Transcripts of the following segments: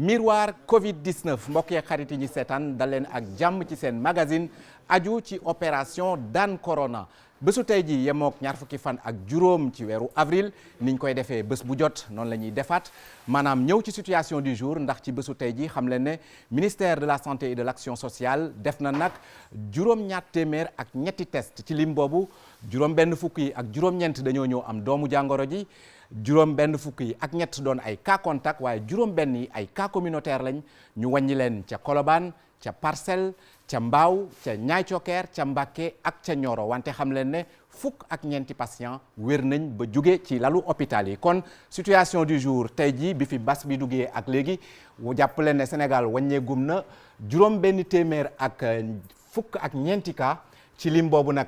miroir Covid-19 mbokk yeeg xarit yi ñu seetaan dal leen ak jàmm ci seen magazine aju ci opération daan corona bésu tey ji yemook ñaar fukki fan ak juróom ci weeru avril niñ koy defee bés bu jot noonu la ñuy defaat maanaam ñëw ci situation du jour ndax ci bésu tey ji xam leen ne ministère de la santé et de l'action sociale def na nag juróom-ñaar téeméer ak ñetti test ci lim boobu juróom benn fukk yi ak juróom-ñeent dañoo ñëw am doomu jàngoro ji juróom benn fukk yi ak ñett doon ay cas contact waaye juróom benn yi ay cas communautaire lañ ñu wàññi leen ca Colobane ca Parcelles ca Mbao ca Niayes Thioker ca Mbacké ak ca Nioro wante xam leen ne fukk ak ñeenti patient wér nañ ba jóge ci lalu hôpital yi kon situation du jour tey jii bi fi bas bi duggee ak léegi jàpp leen ne Sénégal wàññeegum na juróom benn téeméer ak fukk ak ñeenti cas ci lim boobu nag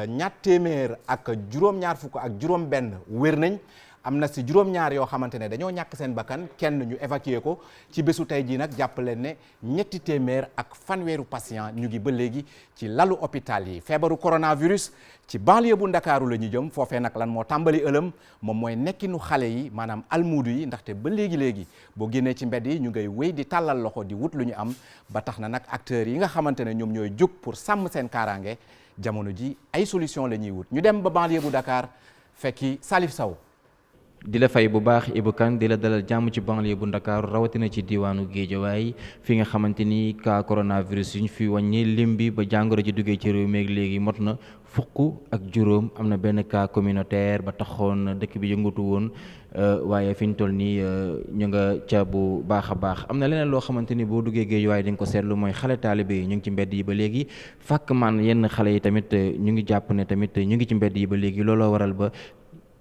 ñaar téeméer ak juróom-ñaar fukk ak juróom benn wér nañ am na si juróom-ñaar yoo xamante ne dañoo ñàkk seen bakkan kenn ñu évacué ko ci bésu tey jii nag jàpp leen ne ñetti téeméer ak fanweeru patient ñu ngi ba léegi ci lalu hôpital yi feebaru coronavirus ci banlieue bu Ndakaaru la ñu jëm foofee nag lan moo tàmbali ëlëm moom mooy nekkinu xale yi maanaam almuudu yi ndaxte ba léegi boo génnee ci mbedd yi ñu ngay wéy di tàllal loxo di wut lu ñu am ba tax na nag acteurs yi nga xamante ne ñoom ñooy jóg pour sàmm seen kaaraange jamono ji ay solution la ñuy wut ñu dem ba banlieue bu Dakar fekki Salif Sow. di la fay bu baax Ibou Kane di la dalal jàmm ci banlieue bu Ndakaaru rawatina ci diwaanu Géejawaay fi nga xamante ni cas coronavirus yi ñu fi wàññi lim bi ba jàngoro ji duggee ci réew mi léegi mot na fukk ak juróom am na benn cas communautaire ba taxoon dëkk bi yëngatu woon waaye fi ñu toll nii ñu nga ca bu baax a baax am na leneen loo xamante ni boo duggee Géejawaay di nga ko seetlu mooy xale taalibe yi ñu ngi ci mbedd yi ba léegi fàkk man yenn xale yi tamit ñu ngi jàpp ne tamit ñu ngi ci mbedd yi ba léegi looloo waral ba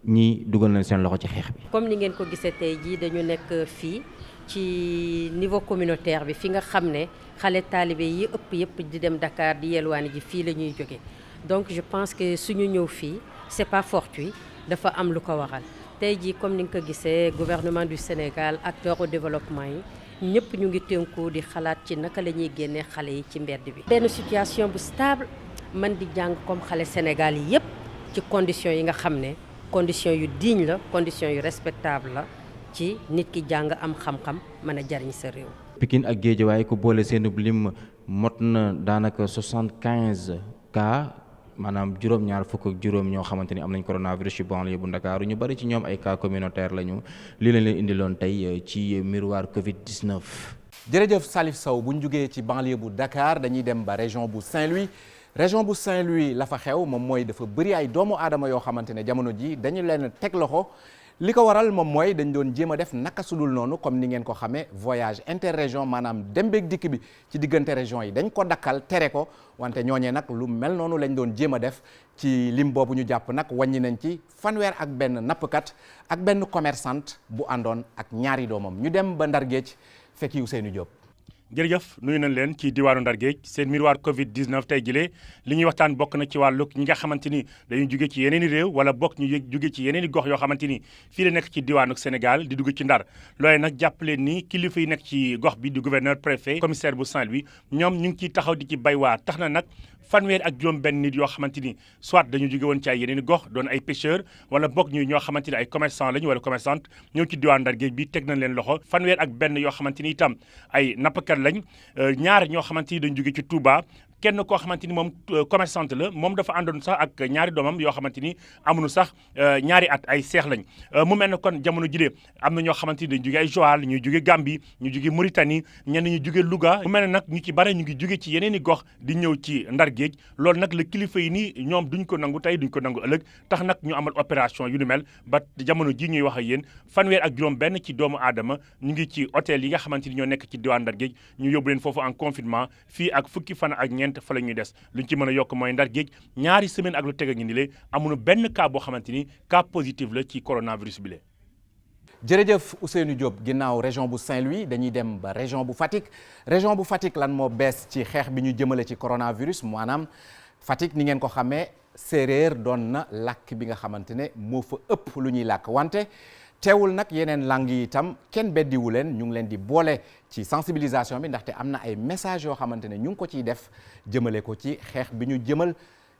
ñii dugal nañ seen loxo ci xeex bi. comme ni ngeen ko gisee tey jii dañu nekk fii ci niveau communautaire bi fi nga xam ne xale taalibe yi ëpp yëpp di dem Dakar di yelwaani ji fii la ñuy jóge donc je pense que suñu ñëw fii c'est pas fortuit dafa am lu ko waral tey jii comme ni nga ko gisee gouvernement du Sénégal acteur au développement yi ñëpp ñu ngi tënku di xalaat ci naka la ñuy génnee xale yi ci mbedd bi. benn situation bu stable man di jàng comme xale Sénégal yi yëpp ci conditions yi nga xam ne. condition yu digne la condition yu respectable la ci nit ki jàng am xam-xam mën a jariñ sa réew. Pikine ak Guédiawaye ku boole seen lim mot na daanaka 75 cas maanaam juróom-ñaar fukk ak juróom ñoo xamante ni am nañ coronavirus ci banlieue bu Ndakaaru ñu bari ci ñoom ay cas communautaire lañu lii lañ leen indiloon tey ci miroir Covid-19. jërëjëf Salif Sow bu ñu jugee ci banlieue bu Dakar dañuy dem ba région bu Saint-Louis. région bu Saint-Louis la fa xew moom mooy dafa bëri ay doomu aadama yoo xamante ne jamono ji dañu leen teg loxo li ko waral moom mooy dañ doon jéem a def naka sudul noonu comme ni ngeen ko xamee voyage interrégion maanaam dem beeg dikk bi ci diggante région yi dañ ko dakkal tere ko wante ñooñee nag lu mel noonu lañ doon jéem a def ci lim boobu ñu jàpp nag wàññi nañ ci fanweer ak benn nappkat ak benn commerçante bu àndoon ak ñaari doomam ñu dem ba Ndar Géej fekki Ousseynou Diop. jërëjëf nuyu nañ leen ci diwaanu Ndar Géej seen miroir Covid-19 tey jëlee li ñuy waxtaan bokk na ci wàllu ñi nga xamante ni dañuy jóge ci yeneen i réew wala bokk ñu jóge ci yeneen i gox yoo xamante ni fii la nekk ci diwaanu Sénégal di dugg ci Ndar loolee nag jàpp leen ni kilifa yi nekk ci gox bi di gouverneur préfet commissaire bu Saint-Louis ñoom ñu ngi ciy taxaw di ci bay waa tax na nag fanweer ak juróom benn nit yoo xamante ni soit dañu jóge woon ci ay yeneen i gox doon ay pêcheurs wala bokk ñu ñoo xamante ni ay commerçant lañu wala commerçante ñëw ci diwaanu Ndar Géej bi teg nañ leen loxo fanweer ak benn yoo xamante ni itam ay nappkat lañ ñaar ñoo xamante ni dañu jóge ci Touba kenn koo xamante ni moom commerçante la moom dafa àndoon sax ak ñaari doomam yoo xamante ni amuñu sax ñaari at ay seex lañ mu mel ne kon jamono jile am na ñoo xamante ni dañu jóge ay Joal ñu jóge Gambie ñu jóge Mauritanie ñenn ñu jóge Louga mu mel ne nag ñu ci bare ñu ngi jóge ci yeneen i gox di ñëw ci Ndar Géej loolu nag la kilifa yi nii ñoom duñ ko nangu tey duñ ko nangu ëllëg tax nag ñu amal opération yu ni mel ba jamono ji ñuy wax ak yéen fanweer ak juróom benn ci doomu aadama ñu ngi ci hôtel yi nga xamante ni ñoo nekk ci diwaan Ndar Géej ñu yóbbu leen foofu en confinement fii ak fukki fan ak ñeent fa la ñuy des luñ ci mën a yokk mooy Ndar Géej ñaari semaine ak lu teg a ngi ni le amuñu benn cas boo xamante ni cas positif la ci coronavirus bi le jërëjëf Ousseynou Diop ginnaaw région bu Saint-Louis dañuy dem ba région bu Fatick lan moo bees ci xeex bi ñu jëmale ci coronavirus maanaam Fatick ni ngeen ko xamee séeréer doon na làkk bi nga xamante ne moo fa ëpp lu ñuy làkk wante teewul nag yeneen langue yi itam kenn beddiwu leen ñu ngi leen di boole ci sensibilisation bi ndaxte am na ay message yoo xamante ne ñu ngi ko ciy def jëmale ko ci xeex bi ñu jëmal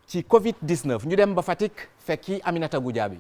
ci Covid-19 ñu dem ba Fatick fekki Aminata Goudiaby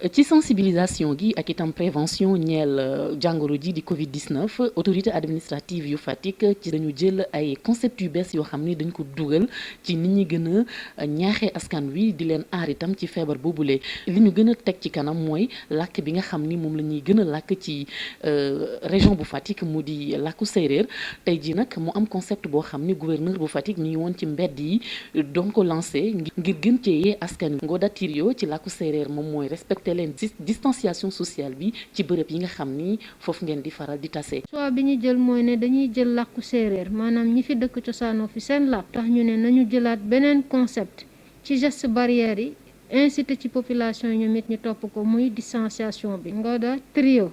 ci sensibilisation gi ak itam prévention ñeel jàngoro ji di Covid-19 autorité administrative yu Fatick ci dañu jël ay concept yu bees yoo xam ni dañ ko dugal ci nit ñi gën a ñaaxee askan wi di leen aar itam ci feebar boobule. li ñu gën a teg ci kanam mooy làkk bi nga xam ni moom la ñuy gën a làkk ci région bu Fatick mu di làkku séeréer tey ji nag mu am concept boo xam ni gouverneur bu Fatick mi ngi woon ci mbedd yi doon ko lancé ngir gën cee yee askan wi. Ngoda Tirio ci làkku séeréer moom mooy respecté leen distanciation sociale bi ci bërëb yi nga xam ni foofu ngeen di faral di tase. choix bi ñu jël mooy ne dañuy jël làkku séeréer maanaam ñi fi dëkk cosaanoo fi seen làkk tax ñu ne nañu jëlaat beneen concept ci geste barrière yi incité ci population yi ñoom it ñu topp ko muy distanciation bi. Ngoda Trio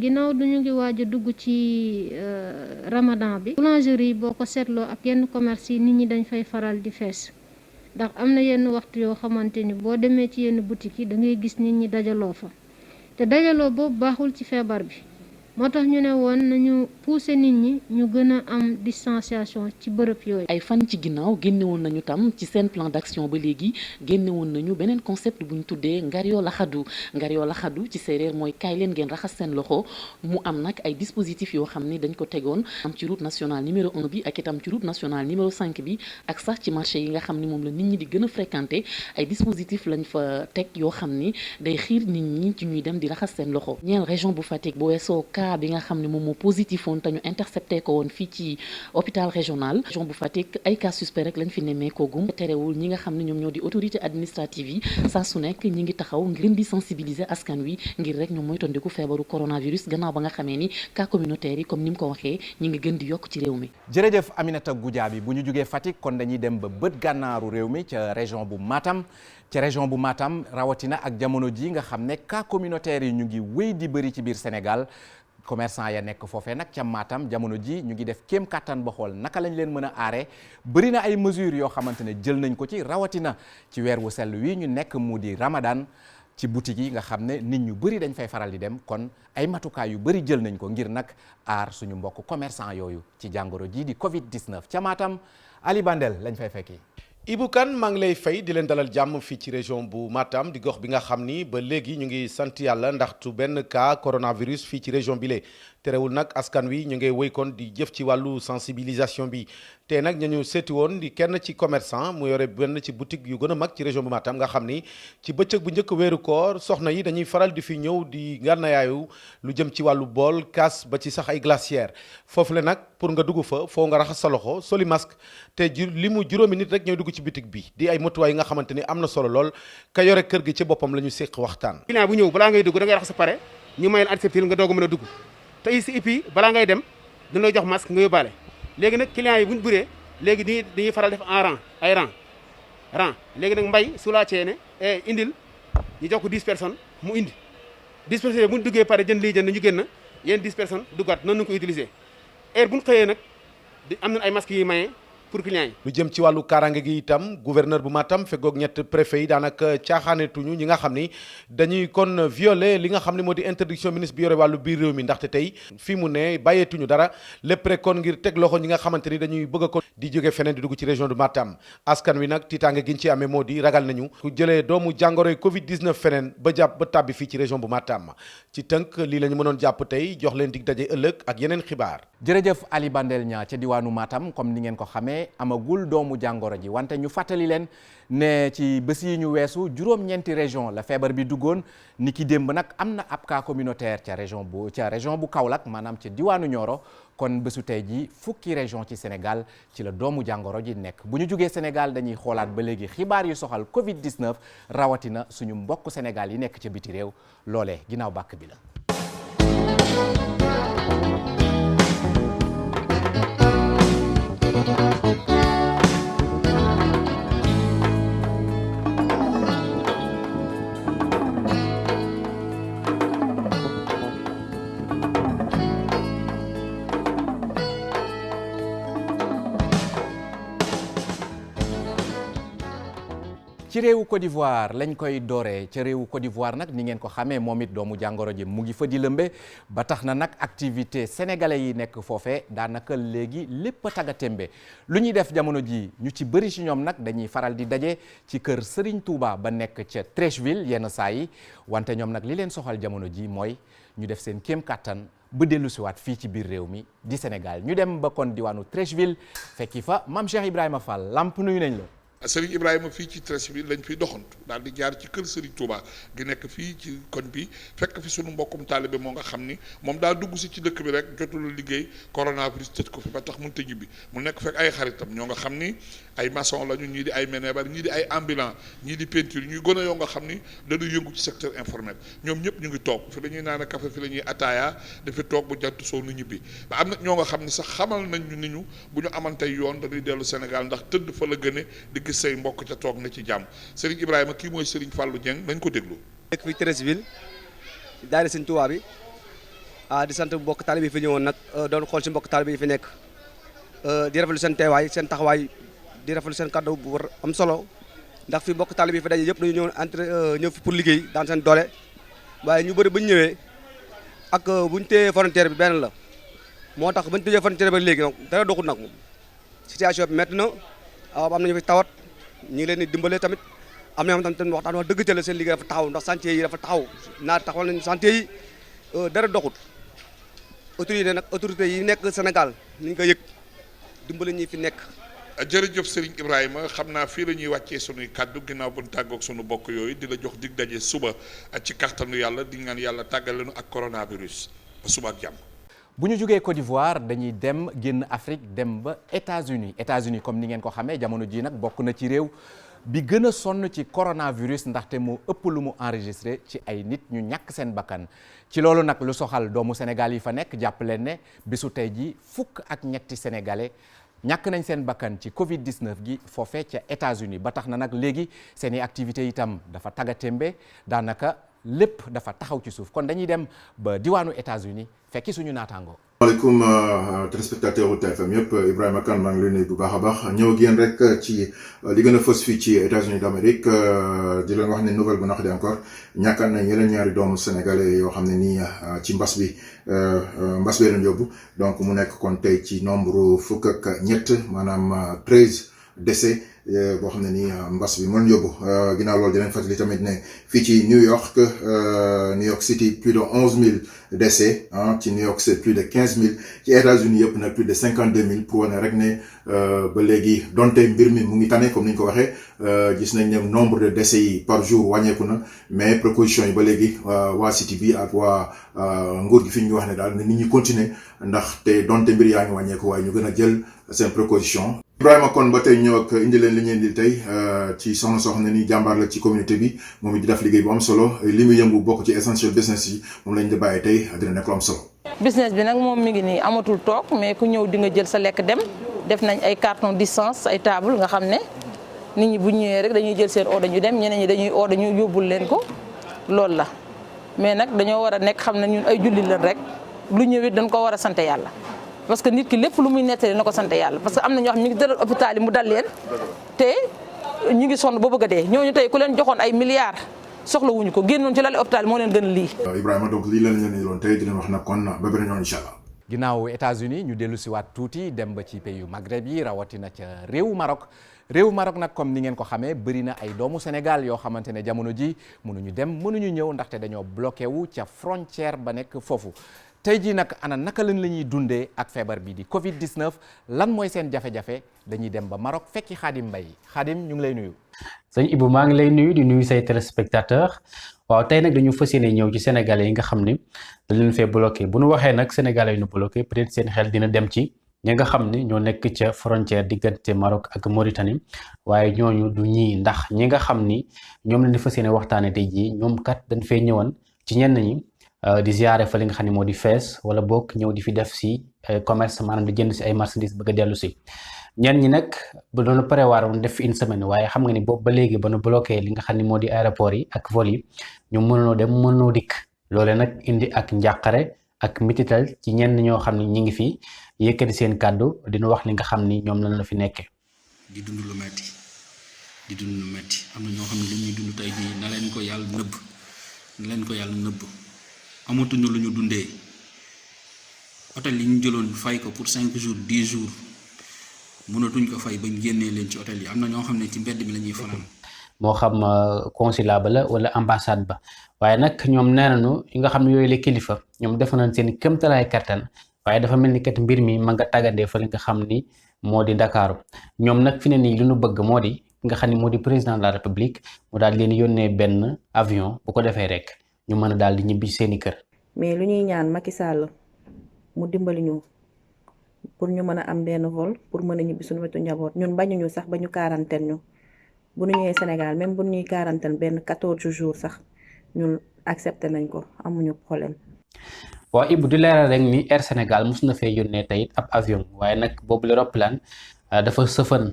ginnaaw duñu ngi waaj a dugg ci ramadan bi boulangerie yi boo ko seetloo ak yenn commerce yi nit ñi dañ fay faral di fees ndax am na yenn waxtu yoo xamante ni boo demee ci yenn boutique yi da ngay gis nit ñi dajaloo fa te dajaloo boobu baaxul ci feebar bi moo tax ñu ne woon nañu pousser nit ñi ñu gën a am distanciation ci bërëb yooyu. ay fan ci ginnaaw génne woon nañu tam ci seen plan d'action ba léegi génne woon nañu beneen concept bu ñu tuddee Ngario Laxadu ci séeréer mooy kaay leen ngeen raxas seen loxo mu am nag ay dispositifs yoo xam ni dañ ko tegoon am ci route nationale numéro 1 bi ak itam ci route nationale numéro 5 bi ak sax ci marché yi nga xam ni moom la nit ñi di gën a fréquenter ay dispositifs lañ fa teg yoo xam ni day xiir nit ñi ci ñuy dem di raxas seen loxo. ñeel région bu Fatick bu weesoo cas bi nga xam ne moom moo positif woon te ñu intercepté ko woon fii ci hôpital régional région bu Fatick ay cas suspect rek lañ fi nemmeekoo terewul ñi nga xam ne ñoom ñoo di autorité administrative yi saa su nekk ñi ngi taxaw ngir di sensibiliser askan wi ngir rek ñoom moytandiku feebaru coronavirus gannaaw ba nga xamee ni cas communautaire yi comme ni mu ko waxee ñi ngi gën di yokk ci réew mi. jërëjëf Aminata Goudiaby bu ñu jugee Fatick kon dañuy dem ba bët gànnaaru réew mi ca région bu Matam rawatina ak jamono ji nga xam ne cas communautaire yi ñu ngi wéy di bëri ci biir Sénégal. commerçant ya nekk foofee nag ca Matam jamono ji ñu ngi def kéem kattan ba xool naka lañ leen mën a aare bëri na ay mesures yoo xamante ne jël nañ ko ci rawatina ci weer wu sell wi ñu nekk mu di Ramadan ci boutique yi nga xam ne nit ñu bëri dañ fay faral di dem kon ay matukaay yu bëri jël nañ ko ngir nag aar suñu mbokk commerçant yooyu ci jàngoro ji di Covid-19 ca Matam Ali Bandel lañ fay fekki. Ibou Kane maa ngi lay fay di leen dalal jàmm fii ci région bu Matam di gox bi nga xam ni ba léegi ñu ngi sant yàlla ndaxtu benn cas coronavirus fii ci région bi lee terewul nag askan wi ñu ngi wéy kon di jëf ci wàllu sensibilisation bi te nag ñu seeti woon di kenn ci commerçant mu yore benn ci boutique yu gën a mag ci région bu Matam nga xam ni ci bëccëg bu njëkk weeru koor soxna yi dañuy faral di fi ñëw di ngànnayaayu lu jëm ci wàllu bool kaas ba ci sax ay glacière foofu le nag pour nga dugg fa foo nga raxas sa loxo soli masque te li mu juróomi nit rek ñooy dugg ci boutique bi di ay motuwaay yi nga xamante ni am na solo lool ka yore kër gi ci boppam la ñu séq waxtaan. client bu ñëw balaa ngay dugg da ngay raxas sa pare ñu may la antiseptique nga doog a mën a dugg te ici et puis balaa ngay dem dañu lay jox masque nga yóbbaale léegi nag client yi bu ñu bëree léegi dañuy faral def en rang ay rang léegi nag mbay su laajtee ne indil ñu jox ko 10 personnes mu indi 10 personnes bu ñu duggee pare jënd lii jënd ñu génn yéen 10 personnes duggaat noonu ñu ko utiliser heure bu ñu xëyee nag am nañ ay masques yi maye pour clients yi. lu jëm ci wàllu kaaraange gi itam gouverneur bu Matam feggoog ñett préfet yi daanaka caaxaanetuñu ñi nga xam ni dañuy kon violer li nga xam ne moo di interdiction ministre bi yore wàllu biir réew mi ndaxte tey fii mu ne bàyyeetuñu dara lépp rek kon ngir teg loxo ñi nga xamante ni dañuy bëgg a ko di jóge feneen di dugg ci région de Matam askan wi nag tiitaange gi ñu ci amee moo di ragal nañu ku jëlee doomu jàngoroy Covid-19 feneen ba jàpp ba tàbbi fii ci région bu Matam ci tënk lii la ñu mënoon jàpp tey jox leen dig daje ëllëg ak yeneen xibaar. jërëjëf Ali Bandel Niang ca diwaanu Matam comme ni ngeen ko xamee amagul doomu jàngoro ji wante ñu fàttali leen ne ci bés yi ñu weesu juróom-ñeenti région la feebar bi duggoon ni ki démb nag am na ab cas communautaire ca région bu Kaolack maanaam ca diwaanu Nioro kon bésu tey ji fukki région ci Sénégal ci la doomu jàngoro ji nekk bu ñu jugee Sénégal dañuy xoolaat ba léegi xibaar yu soxal Covid-19 rawatina suñu mbokk Sénégal yi nekk ca biti réew loolee ginnaaw bàkk bi la. ci réewu Côte d'Ivoire lañ koy dooree ca réewu Côte d'Ivoire nag ni ngeen ko xamee moom it doomu jàngoro ji mu ngi fa di lëmbe ba tax na nag activité sénégalais yi nekk foofee daanaka léegi lépp a tagga témbe lu ñuy def jamono ji ñu ci bëri ci ñoom nag dañuy faral di daje ci kër Serigne Touba ba nekk ca Treichville yenn saa yi wante ñoom nag li leen soxal jamono ji mooy ñu def seen kéem kattan ba dellu siwaat fii ci biir réew mi di Sénégal ñu dem ba kon diwaanu Treichville fekki fa Mame Cheikh Ibrahima Fall lamp nuyu nañ la. Serigne Ibrahima fii ci Treichville lañ fiy doxantu daal di jaar ci kër Serigne Touba gi nekk fii ci koñ bi fekk fi sunu mbokkum taalibe moo nga xam ni moom daa dugg si ci dëkk bi rek jotul liggéey coronavirus tëj ko fi ba tax mënut a ñibbi mu nekk fekk ay xaritam ñoo nga xam ni ay maçon lañu ñii di ay menebar ñii di ay ambulant ñii di peinture ñuy gën a yoo nga xam ni dañuy yëngu ci secteur informel ñoom ñëpp ñu ngi toog fi la ñuy naan café fi la ñuy ataaya dafi toog bu jant soo nu ñibbi ba am na ñoo nga xam ni sax xamal nañ ñu ni ñu bu ñu amantey yoon dañuy dellu Sénégal ndax tëdd fa la gëne di gis say mbokk ca toog na ci jàmm Serigne Ibrahima kii mooy Serigne Fallou Dieng nañ ko déglu. nekk fii Treichville daara Serigne Touba bi di sant mbokk taalibe yi fi ñëwoon nag doon xool si mbokk taalibe yi fi nekk di rafetlu seen teewaay seen taxawaay di rafetlu seen kàddu bu war am solo ndax fi mbokk taalibe yi fi daje yëpp dañu ñëw fi pour liggéey daan seen doole waaye ñu bëri bu ñu ñëwee ak bu ñu téyee frontière bi benn la moo tax bu ñu tëjee frontière bi léegi nag dara doxul nag moom situation bi métti na am nañu fi tawat ñu ngi leen di dimbale tamit am na ñoo tamit waxtaan wax dëgg te la seen liggéey dafa taxaw ndax chantier yi dafa taxaw naar taxawal nañu chantier yi dara doxut autorité yi nekk Sénégal ni ñu ko yëg dimbale ñi fi nekk. jërëjëf Serigne Ibrahima xam naa fii la ñuy wàccee sunuy kàddu ginnaaw bu ñu tàggoog sunu bokk yooyu di la jox dig daje suba ci kattanu yàlla di ñaan yàlla tàggale nu ak coronavirus ba suba ak jàmm. bu ñu jógee Côte d'Ivoire dañuy dem génn Afrique dem ba États-Unis comme ni ngeen ko xamee jamono ji nag bokk na ci réew bi gën a sonn ci coronavirus ndaxte moo ëpp lu mu enregistré ci ay nit ñu ñàkk seen bakkan ci loolu nag lu soxal doomu Sénégal yi fa nekk jàpp leen ne bisu tey ji fukk ak ñetti sénégalais ñàkk nañ seen bakkan ci Covid-19 gi foofee ca États-Unis ba tax na nag léegi seeni activités itam dafa taggatémbe daanaka lépp dafa taxaw ci suuf kon dañuy dem ba diwaanu États-Unis fekki suñu naataango. maaleykum téléspectateur u TFM yëpp Ibrahima Kane maa ngi leen nuyu bu baax a baax ñëw ak yéen rek ci li gën a fës fii ci États-Unis d'Amérique di leen wax ne nouvelle bu naqari encore ñàkkaan nañ yeneen ñaari doomu sénégalais yoo xam ne nii ci mbas bi leen yóbbu donc mu nekk kon tey ci nombre fukk ak ñett maanaam 13 décès boo xam ne nii mbas bi mën yóbbu ginnaaw loolu dinañ fàttali tamit ne fii ci New York City plus de 11 000 décès ci New York c'est plus de 15 000 ci États-Unis yëpp nag plus de 52 000 pour wane rek ne ba léegi donte mbir mi mu ngi tane comme ni ñu ko waxee gis nañ ne nombre de décès yi par jour wàññeeku na mais précaution yi ba léegi waa City bi ak waa nguur gi fi ñu wax ne daal ne nit ñi continuer ndax te donte mbir yaa ngi wàññeeku waaye ñu gën a jël seen précaution. Ibrahima kon ba tey ñëw ak indi leen li ñu indi tey ci soxna soo xam ne ni jàmbaar la ci communauté bi moom it di def liggéey bu am solo li muy yëngu bokk ci essentiel business yi moom lañ di bàyyi tey dina nekk lu am solo. business bi nag moom mi ngi nii amatul toog mais ku ñëw di nga jël sa lekk dem def nañ ay carton distance ay table nga xam ne nit ñi bu ñëwee rek dañuy jël seen ordre ñu dem ñeneen ñi dañuy ordre ñu yóbbul leen ko loolu la mais nag dañoo war a nekk xam ne ñun ay jullit lañ rek lu ñëwee dañ ko war a sant yàlla. parce que nit ki lépp lu muy nettali na ko sant yàlla parce que am na ñoo xam ñu ngi tëral hôpital yi mu dal leen te ñu ngi sonn ba bëgg a dee ñooñu tey ku leen joxoon ay milliards soxla wuñu ko génnoon ci lali hôpital moo leen gën a lii. Ibrahima donc lii leen leen loon tey di leen wax nag kon ba beneen yoon incha allah. ginnaaw États-Unis ñu dellu si waat tuuti dem ba ci pays yu Maghreb yi rawatina ca réewu Maroc nag comme ni ngeen ko xamee bëri na ay doomu Sénégal yoo xamante ne jamono ji mënuñu dem mënuñu ñëw ndaxte dañoo bloqué wu ca frontière ba nekk foofu. tey jii nag naka lañ la ñuy dundee ak feebar bi di Covid-19 lan mooy seen jafe-jafe dañuy dem ba Maroc fekki Khadim Mbaye Khadim ñu ngi lay nuyu. sëñ Ibou maa ngi lay nuyu di nuyu say téléspectateurs waaw tey nag dañu fas yéene ñëw ci sénégalais yi nga xam ne dañ leen fee bloqué bu nu waxee nag sénégalais yi ñu bloqué peut-être seen xel dina dem ci ñi nga xam ne ñoo nekk ca frontière diggante Maroc ak Mauritanie waaye ñooñu du ñii ndax ñi nga xam ni ñoom lañu fas yéene waxtaane tey jii ñoom kat dañ fee ñëwoon ci ñenn ñi. di ziare fa li nga xam ne moo di fees wala boog ñëw di fi def si commerce maanaam di jënd si ay marchandises bëgg a dellu si ñenn ñi nag ba doon prévoir woon def une semaine waaye xam nga ni boobu ba léegi ba nu bloqué li nga xam ne moo di aéroport yi ak vol yi ñu mënoo dem mënoo dikk loole nag indi ak njàqare ak mitital ci ñenn ñoo xam ne ñi ngi fi yëkkati seen kàddu dina wax li nga xam ni ñoom lan la fi nekkee. di dund lu metti di dund lu metti am na ñoo xam ne li ñuy dund tey jii na leen ko yàlla nëbb amatuñu lu ñu dundee hôtel yi ñu jëloon fay ko pour 5 jours 10 jours mënatuñ ko fay bañ génnee leen ci hôtel yi am na ñoo xam ne ci mbedd mi la ñuy fanaan. moo xam consulat ba la wala ambassade ba waaye nag ñoom nee nañu yi nga xam ne yooyu la kilifa ñoom def nañ seen kéemtalaay kattan waaye dafa mel ni kat mbir mi ma nga tàggandee fa li nga xam ni moo di Ndakaaru ñoom nag fi ne nii lu ñu bëgg moo di nga xam ni moo di président de la république mu daal leen yónnee benn avion bu ko defee rek ñu mën a daal di ñibbi seeni kër. mais lu ñuy ñaan Macky Sall mu dimbali ñu pour ñu mën a am benn vol pour mën a ñibbi suñu wetu njaboot ñun bañuñu sax ba ñu quarantaine ñu bu ñu ñëwee Sénégal même bu ñuy quarantaine benn 14 jours sax ñun accepté nañ ko amuñu problème. waaw Ibou di leeral rek ni Air Sénégal mos na fee yónnee tey ab avion waaye nag boobu la roplaan dafa sëfan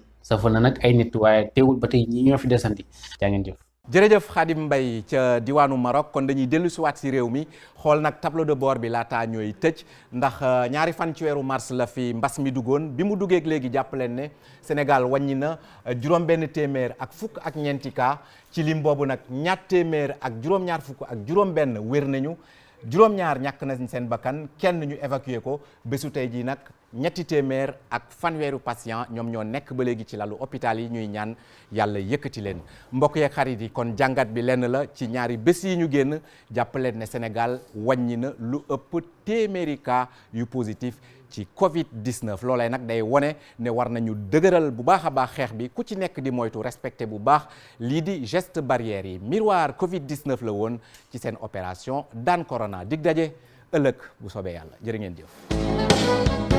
na nag ay nit waaye teewul ba tey ñi ñoo fi desandi yaa ngeen jëf. jërëjëf Khadim Mbaye ca diwaanu Maroc kon dañuy dellu si waat si réew mi xool nag tableau de bord bi laataa ñooy tëj ndax ñaari fan ci weeru mars la fi mbas mi duggoon bi mu duggeek léegi jàpp leen ne Sénégal wàññi na juróom-benn téeméer ak fukk ak ñeenti cas ci lim boobu nag ñaar téeméer ak juróom-ñaar fukk ak juróom-benn wér nañu juróom-ñaar ñàkk nañ seen bakkan kenn ñu évacué ko bésu tey jii nag ñetti téeméer ak fanweeru patient ñoom ñoo nekk ba léegi ci lalu hôpital yi ñuy ñaan yàlla yëkkati leen mbokk yeeg xarit yi kon jàngat bi lenn la ci ñaari bés yi ñu génn jàpp leen ne Sénégal wàññi na lu ëpp téeméeri cas yu positif ci Covid-19 loolee nag day wone ne war nañu dëgëral bu baax a baax xeex bi ku ci nekk di moytu respecté bu baax lii di geste barrière yi miroir Covid-19 la woon ci seen opération daan corona dig daje ëllëg bu soobee yàlla jërë ngeen jëf.